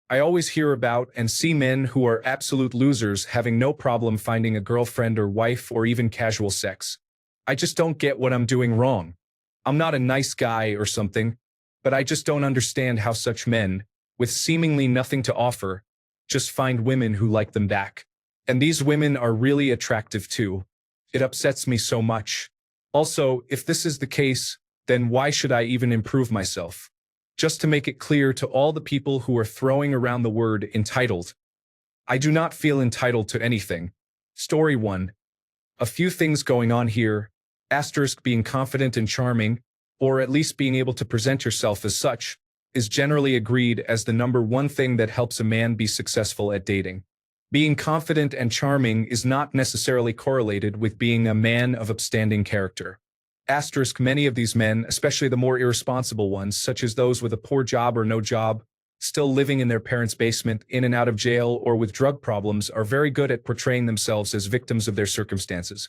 I always hear about and see men who are absolute losers having no problem finding a girlfriend or wife or even casual sex. I just don't get what I'm doing wrong. I'm not a nice guy or something, but I just don't understand how such men, with seemingly nothing to offer, just find women who like them back. And these women are really attractive too. It upsets me so much. Also, if this is the case, then why should I even improve myself? Just to make it clear to all the people who are throwing around the word entitled, I do not feel entitled to anything. Story 1. A few things going on here. Asterisk being confident and charming, or at least being able to present yourself as such, is generally agreed as the number one thing that helps a man be successful at dating. Being confident and charming is not necessarily correlated with being a man of upstanding character. Asterisk many of these men, especially the more irresponsible ones, such as those with a poor job or no job, still living in their parents' basement, in and out of jail, or with drug problems, are very good at portraying themselves as victims of their circumstances.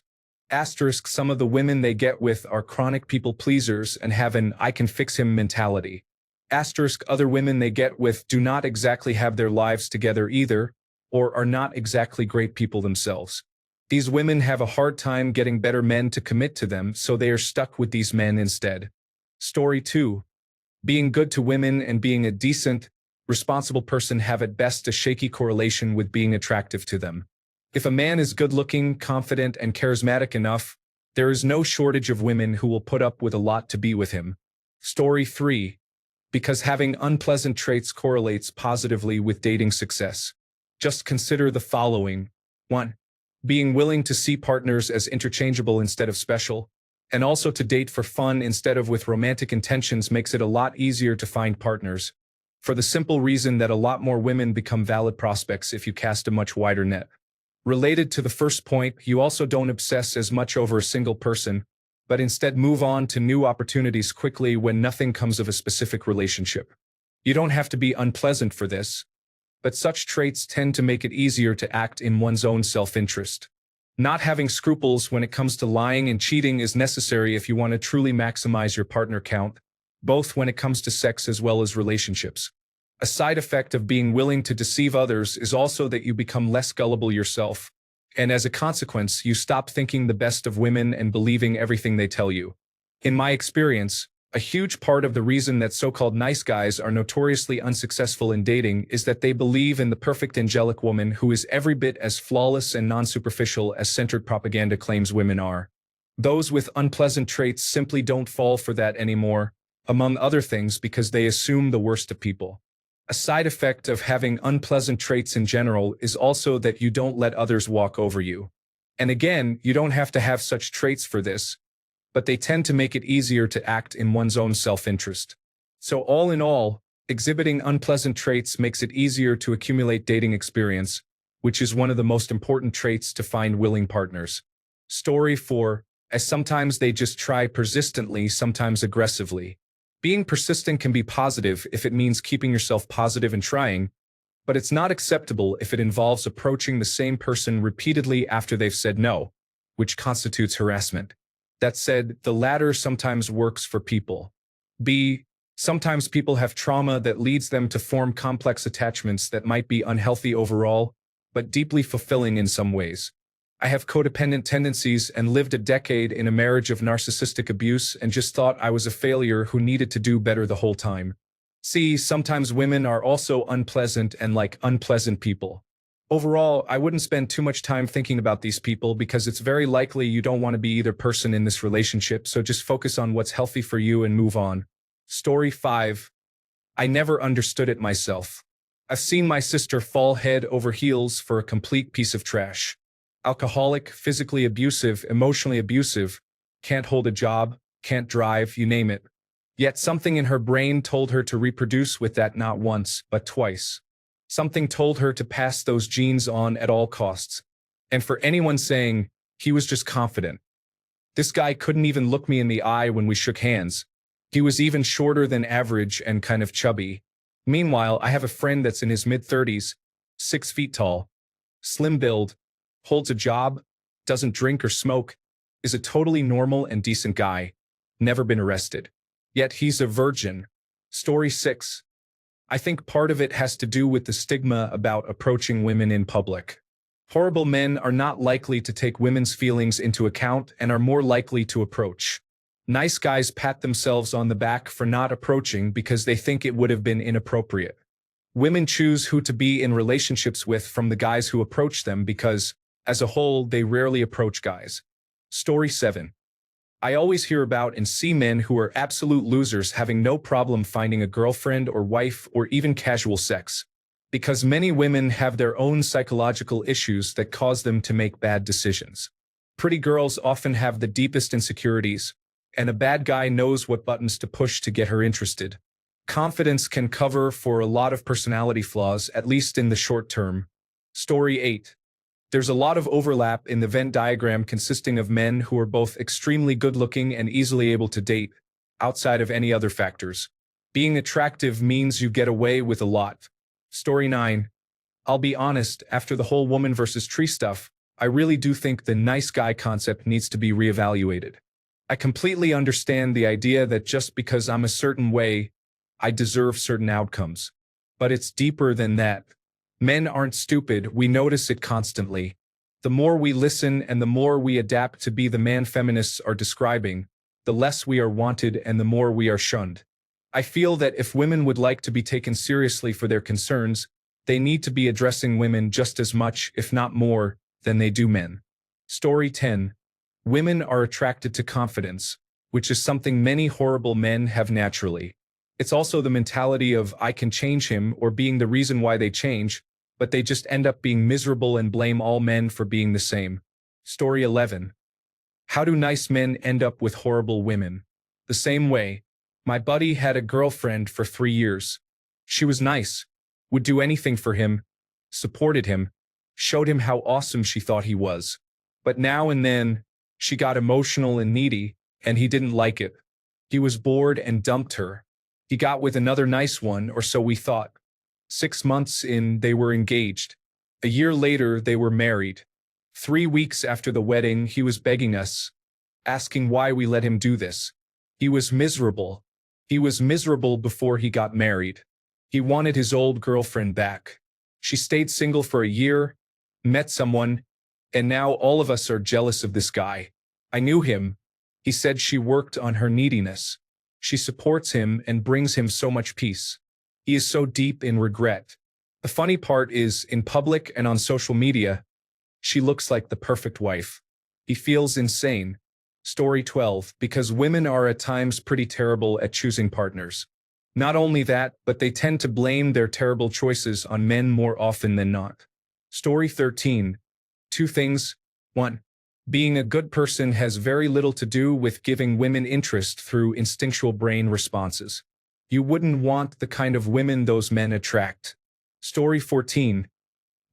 Asterisk some of the women they get with are chronic people pleasers and have an I can fix him mentality. Asterisk other women they get with do not exactly have their lives together either, or are not exactly great people themselves. These women have a hard time getting better men to commit to them, so they are stuck with these men instead. Story 2. Being good to women and being a decent, responsible person have at best a shaky correlation with being attractive to them. If a man is good-looking, confident, and charismatic enough, there is no shortage of women who will put up with a lot to be with him. Story 3. Because having unpleasant traits correlates positively with dating success. Just consider the following. 1. Being willing to see partners as interchangeable instead of special, and also to date for fun instead of with romantic intentions makes it a lot easier to find partners, for the simple reason that a lot more women become valid prospects if you cast a much wider net. Related to the first point, you also don't obsess as much over a single person, but instead move on to new opportunities quickly when nothing comes of a specific relationship. You don't have to be unpleasant for this, but such traits tend to make it easier to act in one's own self-interest. Not having scruples when it comes to lying and cheating is necessary if you want to truly maximize your partner count, both when it comes to sex as well as relationships. A side effect of being willing to deceive others is also that you become less gullible yourself, and as a consequence, you stop thinking the best of women and believing everything they tell you. In my experience, a huge part of the reason that so-called nice guys are notoriously unsuccessful in dating is that they believe in the perfect angelic woman who is every bit as flawless and non-superficial as centered propaganda claims women are. Those with unpleasant traits simply don't fall for that anymore, among other things because they assume the worst of people. A side effect of having unpleasant traits in general is also that you don't let others walk over you. And again, you don't have to have such traits for this, but they tend to make it easier to act in one's own self-interest. So all in all, exhibiting unpleasant traits makes it easier to accumulate dating experience, which is one of the most important traits to find willing partners. Story 4. As sometimes they just try persistently, sometimes aggressively. Being persistent can be positive if it means keeping yourself positive and trying, but it's not acceptable if it involves approaching the same person repeatedly after they've said no, which constitutes harassment. That said, the latter sometimes works for people. B. Sometimes people have trauma that leads them to form complex attachments that might be unhealthy overall, but deeply fulfilling in some ways. I have codependent tendencies and lived a decade in a marriage of narcissistic abuse and just thought I was a failure who needed to do better the whole time. C. Sometimes women are also unpleasant and like unpleasant people. Overall, I wouldn't spend too much time thinking about these people because it's very likely you don't want to be either person in this relationship, so just focus on what's healthy for you and move on. Story 5. I never understood it myself. I've seen my sister fall head over heels for a complete piece of trash. Alcoholic, physically abusive, emotionally abusive, can't hold a job, can't drive, you name it. Yet something in her brain told her to reproduce with that not once, but twice. Something told her to pass those genes on at all costs. And for anyone saying, he was just confident. This guy couldn't even look me in the eye when we shook hands. He was even shorter than average and kind of chubby. Meanwhile, I have a friend that's in his mid-30s, 6 feet tall, slim build, holds a job, doesn't drink or smoke, is a totally normal and decent guy, never been arrested. Yet he's a virgin. Story 6. I think part of it has to do with the stigma about approaching women in public. Horrible men are not likely to take women's feelings into account and are more likely to approach. Nice guys pat themselves on the back for not approaching because they think it would have been inappropriate. Women choose who to be in relationships with from the guys who approach them because, as a whole, they rarely approach guys. Story 7. I always hear about and see men who are absolute losers having no problem finding a girlfriend or wife or even casual sex, because many women have their own psychological issues that cause them to make bad decisions. Pretty girls often have the deepest insecurities, and a bad guy knows what buttons to push to get her interested. Confidence can cover for a lot of personality flaws, at least in the short term. Story 8. There's a lot of overlap in the Venn diagram consisting of men who are both extremely good-looking and easily able to date, outside of any other factors. Being attractive means you get away with a lot. Story 9. I'll be honest, after the whole woman versus tree stuff, I really do think the nice guy concept needs to be reevaluated. I completely understand the idea that just because I'm a certain way, I deserve certain outcomes. But it's deeper than that. Men aren't stupid, we notice it constantly. The more we listen and the more we adapt to be the man feminists are describing, the less we are wanted and the more we are shunned. I feel that if women would like to be taken seriously for their concerns, they need to be addressing women just as much, if not more, than they do men. Story 10. Women are attracted to confidence, which is something many horrible men have naturally. It's also the mentality of I can change him or being the reason why they change, but they just end up being miserable and blame all men for being the same. Story 11. How do nice men end up with horrible women? The same way. My buddy had a girlfriend for 3 years. She was nice, would do anything for him, supported him, showed him how awesome she thought he was. But now and then, she got emotional and needy, and he didn't like it. He was bored and dumped her. He got with another nice one, or so we thought. 6 months in, they were engaged. A year later, they were married. 3 weeks after the wedding, he was begging us, asking why we let him do this. He was miserable. He was miserable before he got married. He wanted his old girlfriend back. She stayed single for a year, met someone, and now all of us are jealous of this guy. I knew him. He said she worked on her neediness. She supports him and brings him so much peace. He is so deep in regret. The funny part is, in public and on social media, she looks like the perfect wife. He feels insane. Story 12. Because women are at times pretty terrible at choosing partners. Not only that, but they tend to blame their terrible choices on men more often than not. Story 13. 2 things. 1. Being a good person has very little to do with giving women interest through instinctual brain responses. You wouldn't want the kind of women those men attract. Story 14.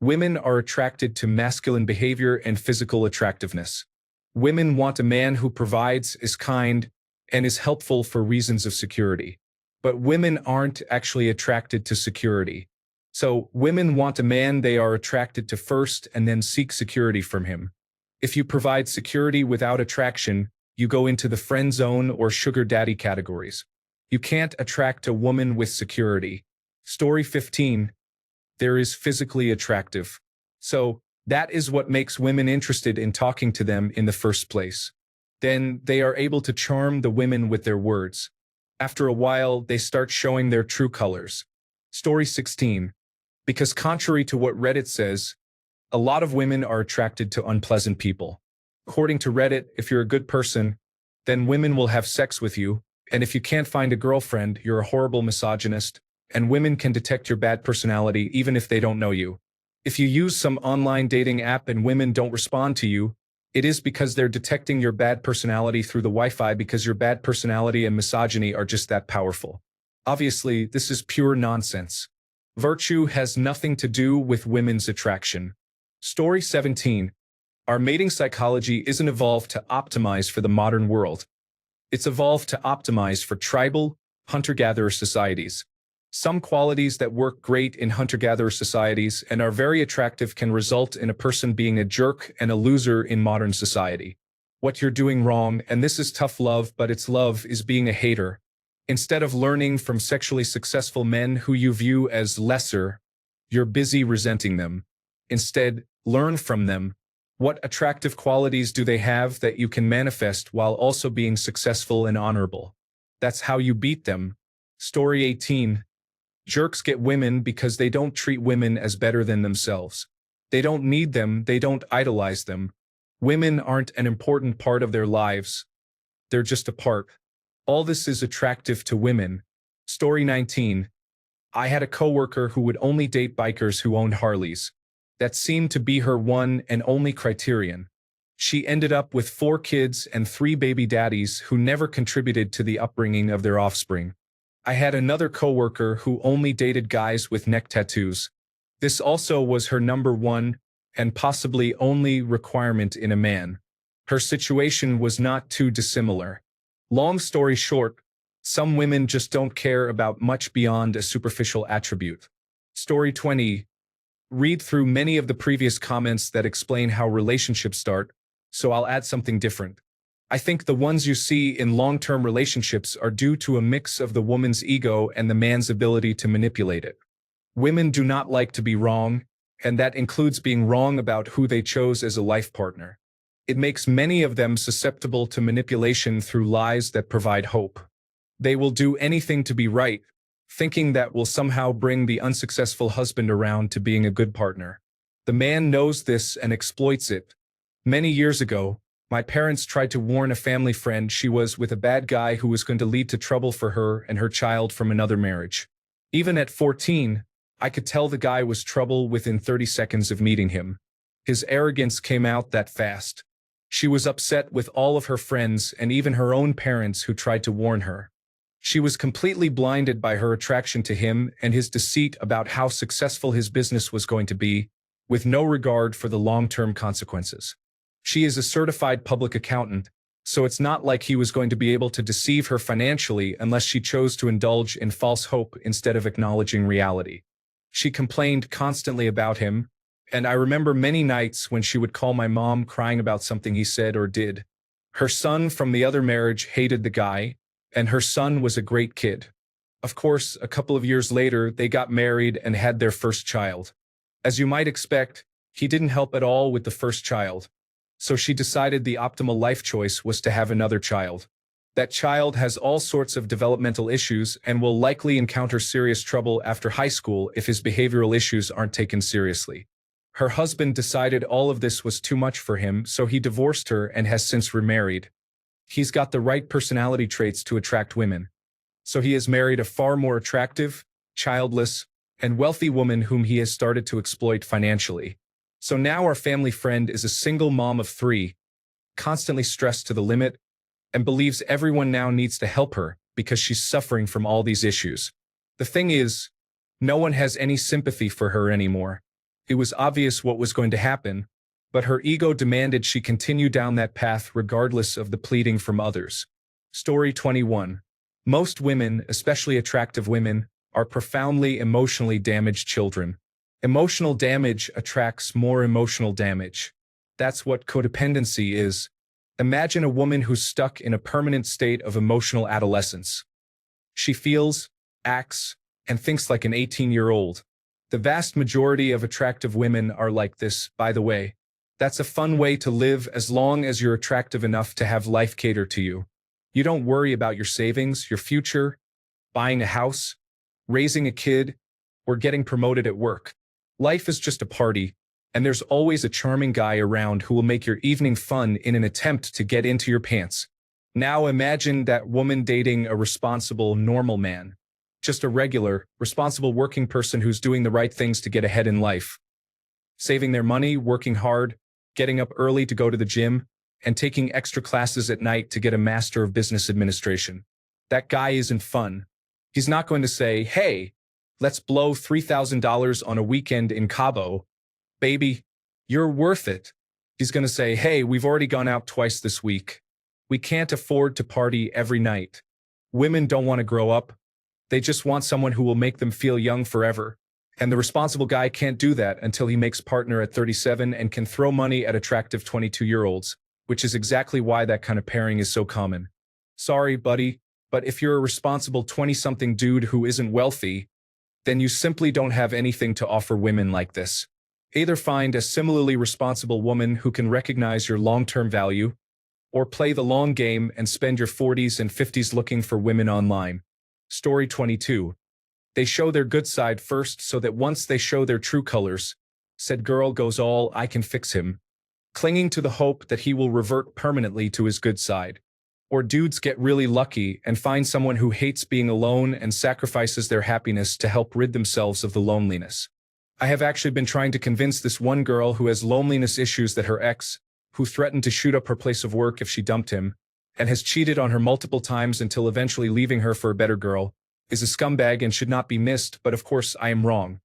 Women are attracted to masculine behavior and physical attractiveness. Women want a man who provides, is kind, and is helpful for reasons of security. But women aren't actually attracted to security. So, women want a man they are attracted to first and then seek security from him. If you provide security without attraction, you go into the friend zone or sugar daddy categories. You can't attract a woman with security. Story 15. There is physically attractive. So, that is what makes women interested in talking to them in the first place. Then, they are able to charm the women with their words. After a while, they start showing their true colors. Story 16. Because contrary to what Reddit says, a lot of women are attracted to unpleasant people. According to Reddit, if you're a good person, then women will have sex with you, and if you can't find a girlfriend, you're a horrible misogynist, and women can detect your bad personality even if they don't know you. If you use some online dating app and women don't respond to you, it is because they're detecting your bad personality through the Wi-Fi because your bad personality and misogyny are just that powerful. Obviously, this is pure nonsense. Virtue has nothing to do with women's attraction. Story 17. Our mating psychology isn't evolved to optimize for the modern world. It's evolved to optimize for tribal, hunter-gatherer societies. Some qualities that work great in hunter-gatherer societies and are very attractive can result in a person being a jerk and a loser in modern society. What you're doing wrong, and this is tough love, but it's love, is being a hater. Instead of learning from sexually successful men who you view as lesser, you're busy resenting them. Instead, learn from them. What attractive qualities do they have that you can manifest while also being successful and honorable? That's how you beat them. Story 18. Jerks get women because they don't treat women as better than themselves. They don't need them, they don't idolize them. Women aren't an important part of their lives. They're just a part. All this is attractive to women. Story 19. I had a coworker who would only date bikers who owned Harleys. That seemed to be her one and only criterion. She ended up with 4 kids and 3 baby daddies who never contributed to the upbringing of their offspring. I had another coworker who only dated guys with neck tattoos. This also was her number one and possibly only requirement in a man. Her situation was not too dissimilar. Long story short, some women just don't care about much beyond a superficial attribute. Story 20. Read through many of the previous comments that explain how relationships start, so I'll add something different. I think the ones you see in long-term relationships are due to a mix of the woman's ego and the man's ability to manipulate it. Women do not like to be wrong, and that includes being wrong about who they chose as a life partner. It makes many of them susceptible to manipulation through lies that provide hope. They will do anything to be right, thinking that will somehow bring the unsuccessful husband around to being a good partner. The man knows this and exploits it. Many years ago, my parents tried to warn a family friend she was with a bad guy who was going to lead to trouble for her and her child from another marriage. Even at 14, I could tell the guy was trouble within 30 seconds of meeting him. His arrogance came out that fast. She was upset with all of her friends and even her own parents who tried to warn her. She was completely blinded by her attraction to him and his deceit about how successful his business was going to be, with no regard for the long-term consequences. She is a certified public accountant, so it's not like he was going to be able to deceive her financially unless she chose to indulge in false hope instead of acknowledging reality. She complained constantly about him, and I remember many nights when she would call my mom crying about something he said or did. Her son from the other marriage hated the guy, and her son was a great kid. Of course, a couple of years later, they got married and had their first child. As you might expect, he didn't help at all with the first child. So she decided the optimal life choice was to have another child. That child has all sorts of developmental issues and will likely encounter serious trouble after high school if his behavioral issues aren't taken seriously. Her husband decided all of this was too much for him, so he divorced her and has since remarried. He's got the right personality traits to attract women. So he has married a far more attractive, childless, and wealthy woman whom he has started to exploit financially. So now our family friend is a single mom of 3, constantly stressed to the limit, and believes everyone now needs to help her because she's suffering from all these issues. The thing is, no one has any sympathy for her anymore. It was obvious what was going to happen, but her ego demanded she continue down that path regardless of the pleading from others. Story 21. Most women, especially attractive women, are profoundly emotionally damaged children. Emotional damage attracts more emotional damage. That's what codependency is. Imagine a woman who's stuck in a permanent state of emotional adolescence. She feels, acts, and thinks like an 18-year-old. The vast majority of attractive women are like this, by the way. That's a fun way to live as long as you're attractive enough to have life cater to you. You don't worry about your savings, your future, buying a house, raising a kid, or getting promoted at work. Life is just a party, and there's always a charming guy around who will make your evening fun in an attempt to get into your pants. Now imagine that woman dating a responsible, normal man. Just a regular, responsible working person who's doing the right things to get ahead in life. Saving their money, working hard, getting up early to go to the gym, and taking extra classes at night to get a Master of Business Administration. That guy isn't fun. He's not going to say, hey, let's blow $3,000 on a weekend in Cabo. Baby, you're worth it. He's going to say, hey, we've already gone out twice this week. We can't afford to party every night. Women don't want to grow up. They just want someone who will make them feel young forever. And the responsible guy can't do that until he makes partner at 37 and can throw money at attractive 22-year-olds, which is exactly why that kind of pairing is so common. Sorry, buddy, But if you're a responsible 20-something dude who isn't wealthy, then you simply don't have anything to offer women like this. Either find a similarly responsible woman who can recognize your long-term value, or play the long game and spend your 40s and 50s looking for women online. Story 22. They show their good side first so that once they show their true colors, said girl goes all I can fix him, clinging to the hope that he will revert permanently to his good side. Or dudes get really lucky and find someone who hates being alone and sacrifices their happiness to help rid themselves of the loneliness. I have actually been trying to convince this one girl who has loneliness issues that her ex, who threatened to shoot up her place of work if she dumped him, and has cheated on her multiple times until eventually leaving her for a better girl, is a scumbag and should not be missed, but of course I am wrong.